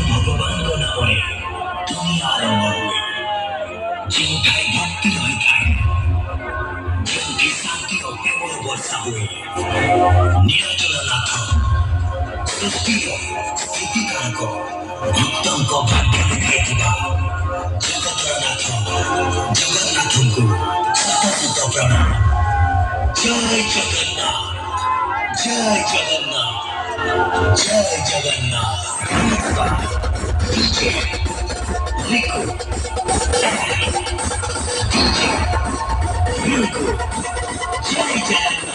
ভগবানଙ୍କ ନାମରେ ଦୁନିଆ ଆରମ୍ଭ ହୁଏ। ଯେଉଁଠାରେ ଭକ୍ତି ରହିଥାଏ, ଯେଉଁଠି ଶାନ୍ତିର ପ୍ରେମର ବର୍ଷା ହୁଏ। ନିରଞ୍ଜନ ନାଥ ସୃଷ୍ଟିର ସ୍ଥିତିକାରକ ଭକ୍ତଙ୍କ ଭାଗ୍ୟ ଦେଖାଇଥିବା ଜଗତର ନାଥ ଜଗନ୍ନାଥଙ୍କୁ ଶତ ଶତ ପ୍ରଣାମ। ଜୟ ଜଗନ୍ନାଥ, ଜୟ ଜଗନ୍ନାଥ, ଜୟ Jagannath. DJ Rico, DJ Rico, ଜୟ ଜଗନ୍ନାଥ।